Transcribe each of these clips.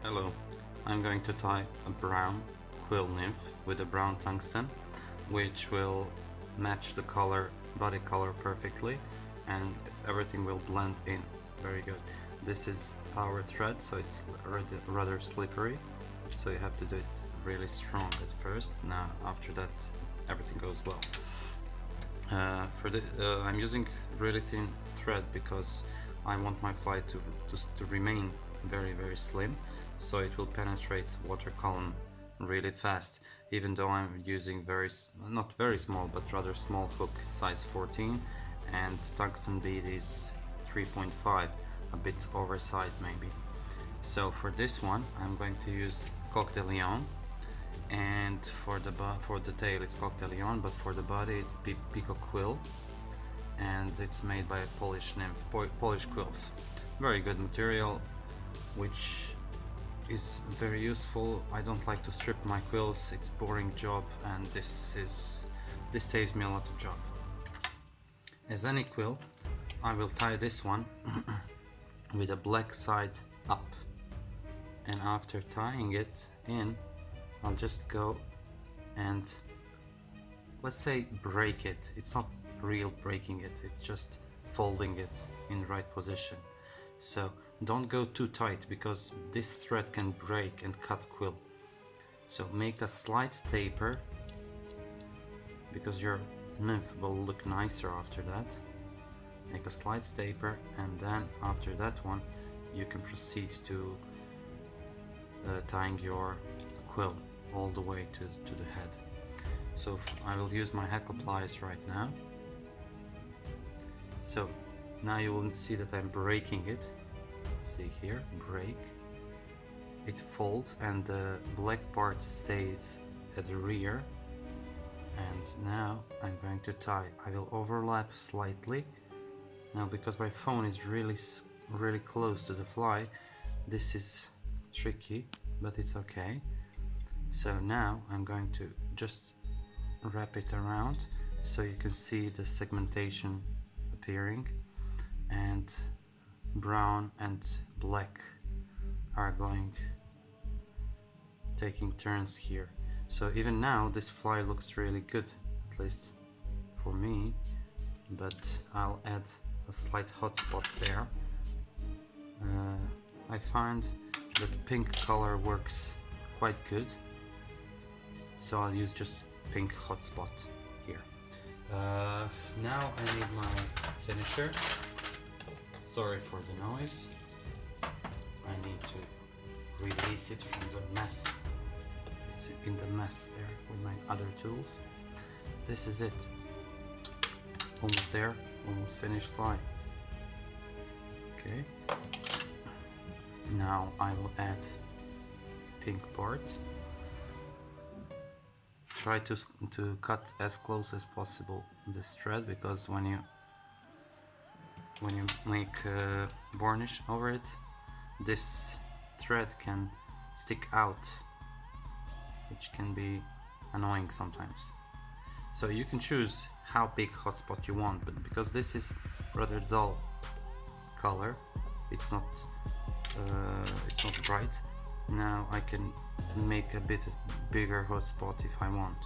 Hello, I'm going to tie a brown quill nymph with a brown tungsten, which will match the body color perfectly, and everything will blend in. Very good. This is power thread, so it's rather slippery, so you have to do it really strong at first. Now after that everything goes well. I'm using really thin thread because I want my fly to remain very slim, so it will penetrate water column really fast, even though I'm using not very small but rather small hook, size 14, and tungsten bead is 3.5, a bit oversized maybe. So for this one I'm going to use coq de lion, and for the tail it's coq de lion, but for the body it's peacock quill, and it's made by Polish nymph, Polish quills. Very good material, which is very useful. I don't like to strip my quills, it's boring job, and this saves me a lot of job. As any quill, I will tie this one with a black side up, and after tying it in, I'll just go and, let's say, break it. It's not real breaking it, it's just folding it in the right position. So don't go too tight, because this thread can break and cut quill. So make a slight taper, because your nymph will look nicer after that. Make a slight taper, and then after that one you can proceed to tying your quill all the way to the head. So I will use my hackle pliers right now. So now you will see that I'm breaking it. See here, break. It folds and the black part stays at the rear. And now I'm going to tie. I will overlap slightly. Now because my phone is really close to the fly, this is tricky, but it's okay. So now I'm going to just wrap it around so you can see the segmentation appearing, and brown and black are taking turns here. So even now this fly looks really good, at least for me, but I'll add a slight hot spot there. I find that pink color works quite good, so I'll use just pink hotspot here. Now I need my finisher. Sorry for the noise. I need to release it from the mess. It's in the mess there with my other tools. This is it. Almost there, almost finished fly. Okay. Now I will add pink part. Try to cut as close as possible this thread, because when you make varnish over it, this thread can stick out, which can be annoying sometimes. So you can choose how big hotspot you want, but because this is rather dull color, it's not bright. Now I can make a bit bigger hotspot if I want.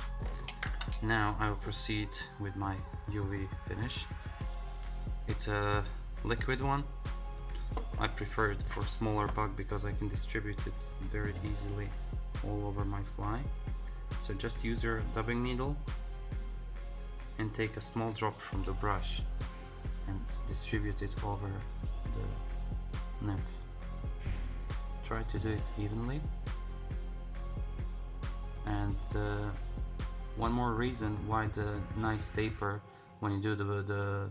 Now I will proceed with my UV finish. It's a liquid one. I prefer it for smaller bug because I can distribute it very easily all over my fly. So just use your dubbing needle and take a small drop from the brush and distribute it over the nymph. Try to do it evenly. And one more reason why the nice taper, when you do the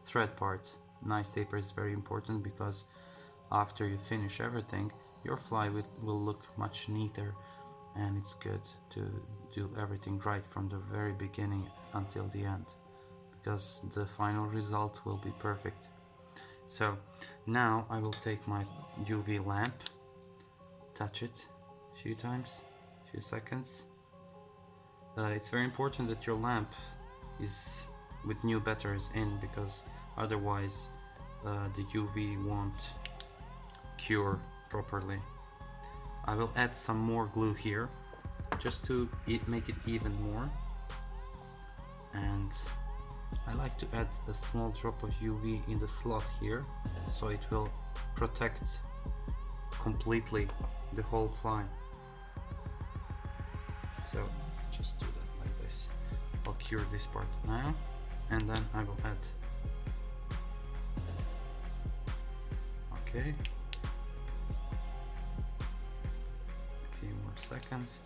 thread part, nice taper is very important, because after you finish everything, your fly will look much neater, and it's good to do everything right from the very beginning until the end, because the final result will be perfect. So now I will take my UV lamp, touch it a few times, few seconds. It's very important that your lamp is with new batteries in, because otherwise the UV won't cure properly. I will add some more glue here just to make it even more, and I like to add a small drop of UV in the slot here so it will protect completely the whole fly. So just do that like this. I'll cure this part now, and then I will add, okay, a few more seconds.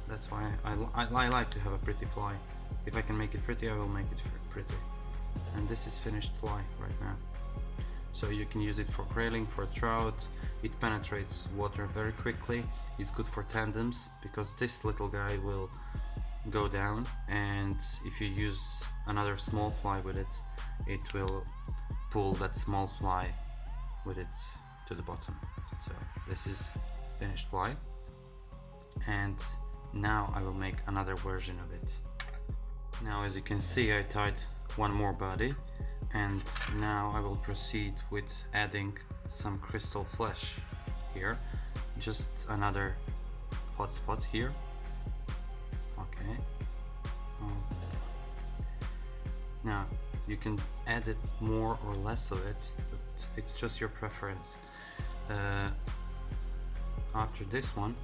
That's why I like to have a pretty fly. If I can make it pretty, I will make it pretty. And this is finished fly right now. So you can use it for grayling, for trout. It penetrates water very quickly. It's good for tandems because this little guy will go down, and if you use another small fly with it, it will pull that small fly with it to the bottom. So this is finished fly, and now I will make another version of it. Now, as you can see, I tied one more body, and now I will proceed with adding some crystal flesh here. Just another hot spot here. Okay. Now you can add it more or less of it, but it's just your preference. After this one,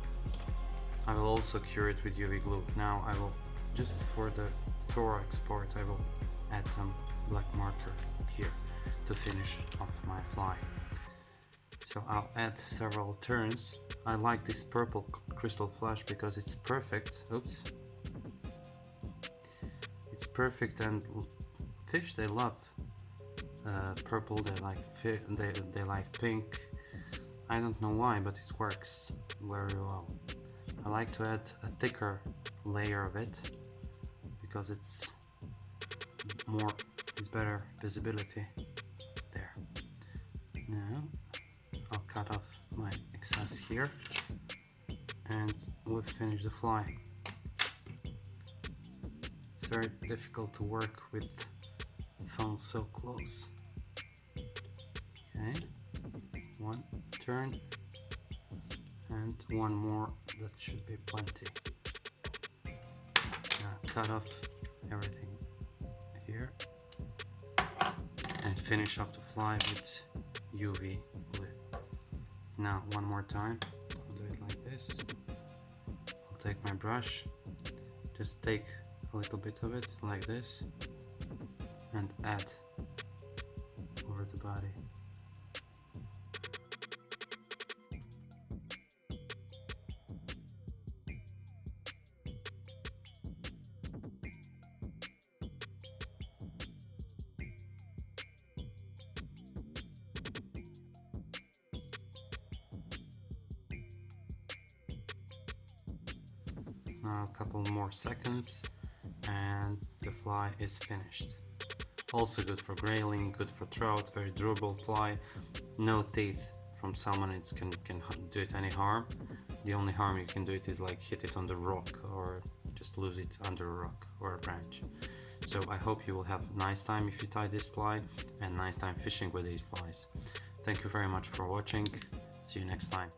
I will also cure it with UV glue. Now I will, just for the thorax part, I will add some black marker here to finish off my fly. So I'll add several turns. I like this purple crystal flash because it's perfect. Oops. It's perfect, and fish, they love purple. They like pink. I don't know why, but it works very well. I like to add a thicker layer of it because it's better visibility there. Now I'll cut off my excess here, and we'll finish the fly. It's very difficult to work with phone so close. Okay, one turn and one more, that should be plenty. Now cut off everything here and finish off the fly with UV glue. Now one more time, I'll do it like this. I'll take my brush, just take a little bit of it like this and add over the body. Now a couple more seconds and the fly is finished. Also good for grayling, good for trout, very durable fly. No teeth from salmon, it can do it any harm. The only harm you can do it is like hit it on the rock or just lose it under a rock or a branch. So I hope you will have a nice time if you tie this fly, and nice time fishing with these flies. Thank you very much for watching. See you next time.